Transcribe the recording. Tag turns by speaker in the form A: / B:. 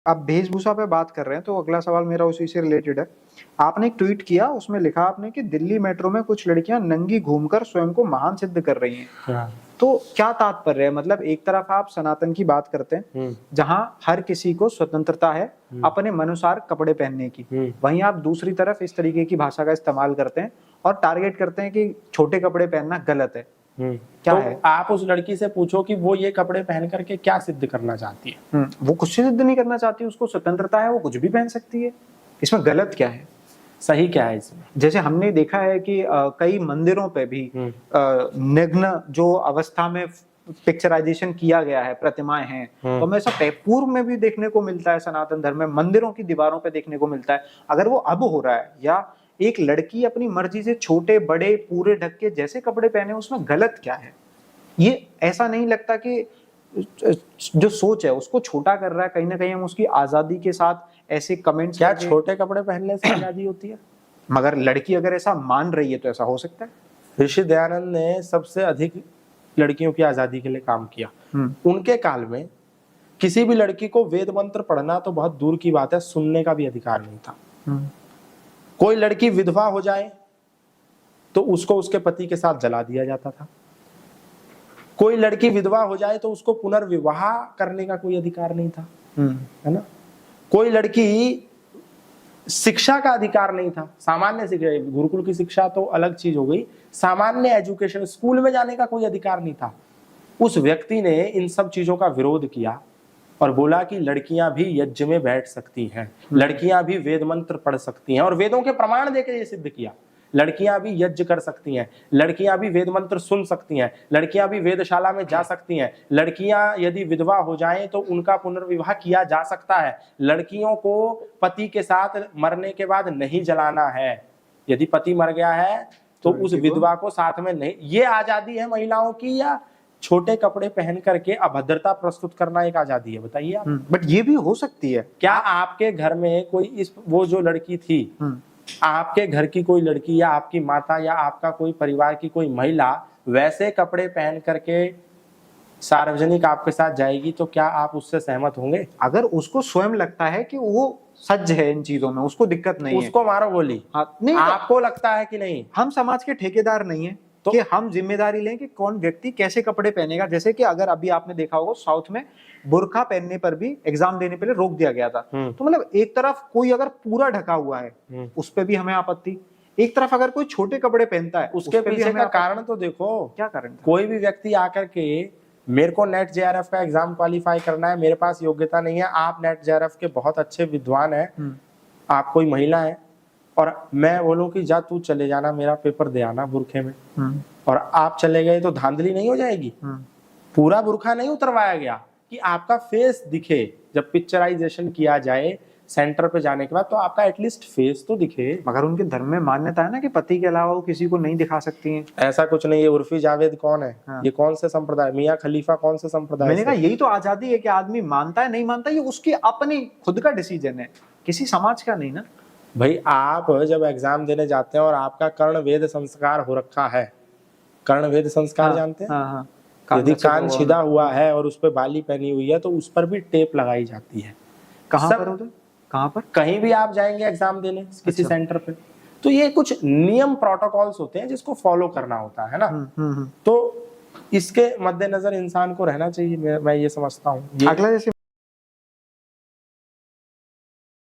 A: आप वेशभूषा पे बात कर रहे हैं तो अगला सवाल मेरा उसी से रिलेटेड है। आपने एक ट्वीट किया, उसमें लिखा आपने कि दिल्ली मेट्रो में कुछ लड़कियां नंगी घूमकर स्वयं को महान सिद्ध कर रही हैं।
B: हाँ।
A: तो क्या तात्पर्य है? मतलब एक तरफ आप सनातन की बात करते हैं जहां हर किसी को स्वतंत्रता है अपने मनुसार कपड़े पहनने की, वहीं आप दूसरी तरफ इस तरीके की भाषा का इस्तेमाल करते हैं और टारगेट करते हैं कि छोटे कपड़े पहनना गलत है। क्या
B: तो
A: है?
B: आप उस लड़की से पूछो कि वो ये कपड़े पहन करके क्या सिद्ध करना चाहती है।
A: वो कुछ सिद्ध नहीं करना चाहती, उसको स्वतंत्रता है, वो कुछ भी पहन सकती है। इसमें गलत क्या है?
B: सही क्या है इसमें?
A: जैसे हमने देखा है कि कई मंदिरों पे भी नग्न जो अवस्था में पिक्चराइजेशन किया गया है, प्रतिमाएं हैं, तो हमें ऐसा पूर्व में भी देखने को मिलता है, सनातन धर्म में मंदिरों की दीवारों पे देखने को मिलता है। अगर वो अब हो रहा है या एक लड़की अपनी मर्जी से छोटे बड़े पूरे ढक के जैसे कपड़े पहने, उसमें गलत क्या है? ये ऐसा नहीं लगता कि जो सोच है उसको छोटा कर रहा है? कहीं ना कहीं हम उसकी आजादी के साथ ऐसे कमेंट्स,
B: क्या छोटे कपड़े पहनने से आजादी होती है?
A: मगर लड़की अगर ऐसा मान रही है तो ऐसा हो सकता है।
B: ऋषि दयानंद ने सबसे अधिक लड़कियों की आजादी के लिए काम किया। उनके काल में किसी भी लड़की को वेद मंत्र पढ़ना तो बहुत दूर की बात है, सुनने का भी अधिकार नहीं था। कोई लड़की विधवा हो जाए तो उसको उसके पति के साथ जला दिया जाता था। कोई लड़की विधवा हो जाए तो उसको पुनर्विवाह करने का कोई अधिकार नहीं था, है ना। कोई लड़की शिक्षा का अधिकार नहीं था, सामान्य शिक्षा, गुरुकुल की शिक्षा तो अलग चीज हो गई, सामान्य एजुकेशन, स्कूल में जाने का कोई अधिकार नहीं था। उस व्यक्ति ने इन सब चीजों का विरोध किया और बोला कि लड़कियां भी यज्ञ में बैठ सकती हैं, लड़कियां भी वेद मंत्र पढ़ सकती हैं, और वेदों के प्रमाण देकर ये सिद्ध किया। लड़कियां भी यज्ञ कर सकती हैं, लड़कियां भी वेद मंत्र सुन सकती हैं, लड़कियां भी वेदशाला में जा सकती हैं, लड़कियां यदि विधवा हो जाएं तो उनका पुनर्विवाह किया जा सकता है, लड़कियों को पति के साथ मरने के बाद नहीं जलाना है, यदि पति मर गया है तो उस विधवा को साथ में नहीं। ये आजादी है महिलाओं की, या छोटे कपड़े पहन करके अभद्रता प्रस्तुत करना एक आजादी है? बताइए आप।
A: बट ये भी हो सकती है।
B: क्या आपके घर में कोई वो जो लड़की थी, आपके घर की कोई लड़की या आपकी माता या आपका कोई परिवार की कोई महिला वैसे कपड़े पहन करके सार्वजनिक आपके साथ जाएगी तो क्या आप उससे सहमत होंगे?
A: अगर उसको स्वयं लगता है कि वो सज्ज है इन चीजों में, उसको दिक्कत नहीं है,
B: उसको मारो गोली।
A: नहीं,
B: आपको लगता है कि नहीं?
A: हम समाज के ठेकेदार नहीं है तो कि हम जिम्मेदारी लें कि कौन व्यक्ति कैसे कपड़े पहनेगा। जैसे कि अगर अभी आपने देखा होगा साउथ में बुर्का पहनने पर भी एग्जाम देने पे रोक दिया गया था। तो मतलब एक तरफ कोई अगर पूरा ढका हुआ है उस पर भी हमें आपत्ति, एक तरफ अगर कोई छोटे कपड़े पहनता है
B: उसके पीछे का कारण तो देखो।
A: क्या कारण?
B: कोई भी व्यक्ति आकर के मेरे को नेट जेआरएफ का एग्जाम क्वालिफाई करना है, मेरे पास योग्यता नहीं है, आप नेट जेआरएफ के बहुत अच्छे विद्वान हैं, आप कोई महिला है, और मैं बोलूं कि जा तू चले जाना, मेरा पेपर दे आना बुरखे में, और आप चले गए तो धांधली नहीं हो जाएगी? पूरा बुरखा नहीं उतरवाया गया कि आपका फेस दिखे, जब पिक्चराइजेशन किया जाए सेंटर पे जाने के बाद तो आपका एटलीस्ट फेस तो दिखे।
A: मगर उनके धर्म में मान्यता है ना कि पति के अलावा वो किसी को नहीं दिखा सकती हैं।
B: ऐसा कुछ नहीं है। उर्फी जावेद कौन है? ये कौन से संप्रदाय? मियां खलीफा कौन से संप्रदाय?
A: मैंने कहा यही तो आजादी है कि आदमी मानता है नहीं मानता, ये उसकी अपनी खुद का डिसीजन है, किसी समाज का नहीं ना
B: भाई। आप जब एग्जाम देने जाते हैं और आपका कर्ण वेद संस्कार हो रखा है, कर्ण वेद संस्कार जानते हैं? यदि कान छिदा हुआ है और उस पर बाली पहनी हुई है तो उस पर भी टेप लगाई जाती है।
A: कहाँ पर उधर? कहाँ पर?
B: कहीं भी आप जाएंगे एग्जाम देने किसी सेंटर पे, तो ये कुछ नियम प्रोटोकॉल्स होते हैं जिसको फॉलो करना होता है ना। तो इसके मद्देनजर इंसान को रहना चाहिए, मैं ये समझता हूँ।
A: अगला जैसे